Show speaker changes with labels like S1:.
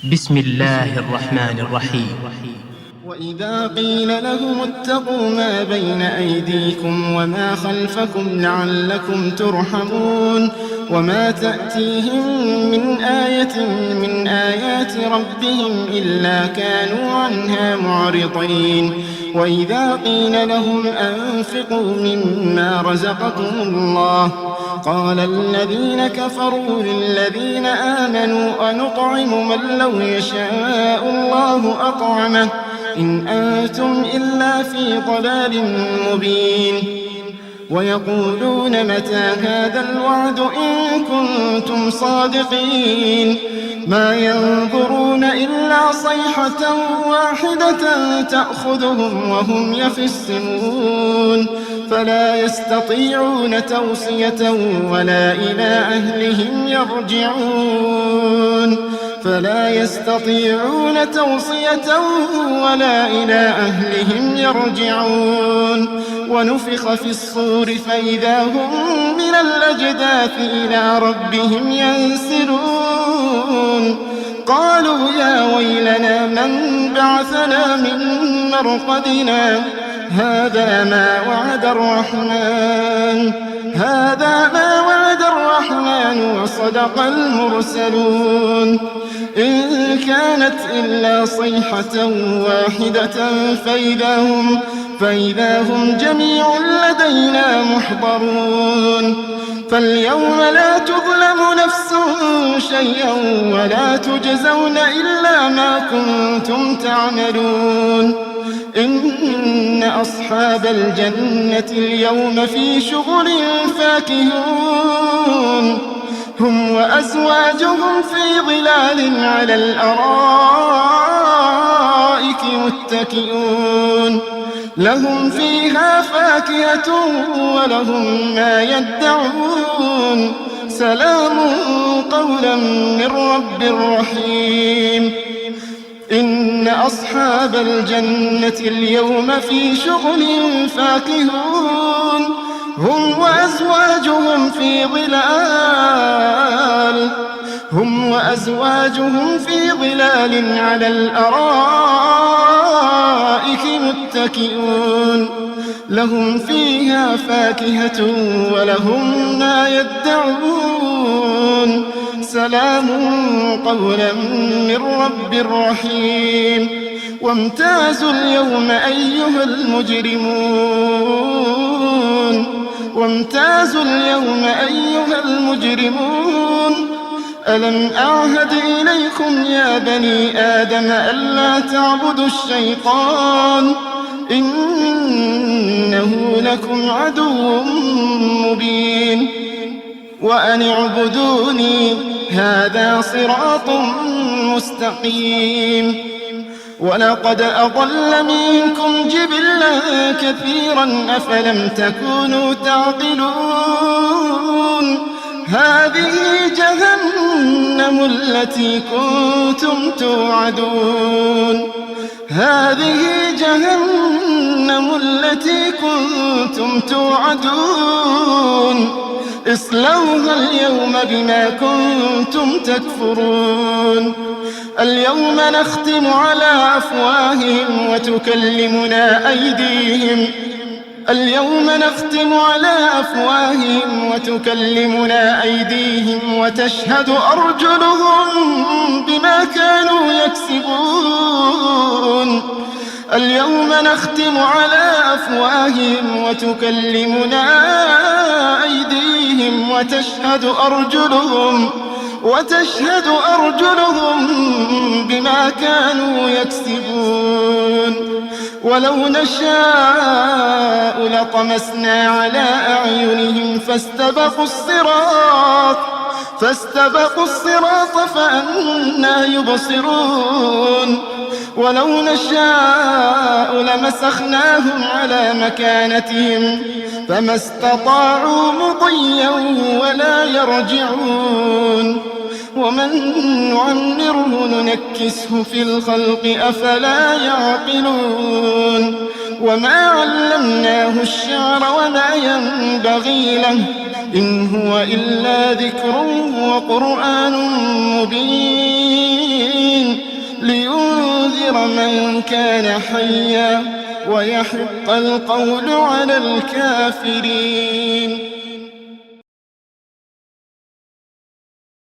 S1: بسم الله الرحمن الرحيم.
S2: وإذا قيل لهم اتقوا ما بين أيديكم وما خلفكم لعلكم ترحمون وما تأتيهم من آية من آيات ربهم إلا كانوا عنها معرضين. وإذا قيل لهم أنفقوا مما رزقكم الله قال الذين كفروا للذين آمنوا أنطعم من لو يشاء الله أطعمه إن أنتم إلا في ضلال مبين. ويقولون متى هذا الوعد إن كنتم صادقين ما ينظرون إلا صيحة واحدة تأخذهم وهم يخصمون فلا يستطيعون توصية ولا إلى أهلهم يرجعون ونفخ في الصور فإذا هم من الأجداث إلى ربهم ينسلون قالوا يا ويلنا من بعثنا من مرقدنا هذا ما وعد الرحمن وصدق المرسلون إن كانت إلا صيحة واحدة فإذا هم جميع لدينا محضرون فاليوم لا تظلم نفس شيئا ولا تجزون إلا ما كنتم تعملون إن أصحاب الجنة اليوم في شغل فاكهون هم وأزواجهم في ظلال على الأرائك متكئون لهم فيها فاكهة ولهم ما يدعون سلام قولا من رب رحيم. إن أصحاب الجنة اليوم في شغل فاكهون هم وأزواجهم في ظلال على الأرائك متكئون لهم فيها فاكهة ولهم ما يدعون سلام قولا من رب رحيم. وامتازوا اليوم أيها المجرمون ألم أعهد إليكم يا بني آدم ألا تعبدوا الشيطان إنه لكم عدو مبين وأن اعبدوني هذا صراط مستقيم. ولقد أضل منكم جبلا كثيرا أفلم تكونوا تعقلون هذه جهنم التي كنتم توعدون اصلوها اليوم بما كنتم تكفرون اليوم نختم على أفواههم وتكلمنا أيديهم وتشهد أرجلهم بما كانوا يكسبون ولو نشاء لطمسنا على أعينهم فاستبقوا الصراط فأنى يبصرون ولو نشاء لمسخناهم على مكانتهم فما استطاعوا مضيا ولا يرجعون ومن نعمره ننكسه في الخلق أفلا يعقلون وما علمناه الشعر وما ينبغي له إن هو إلا ذكر وقرآن مبين من كان حيا ويحق القول على الكافرين.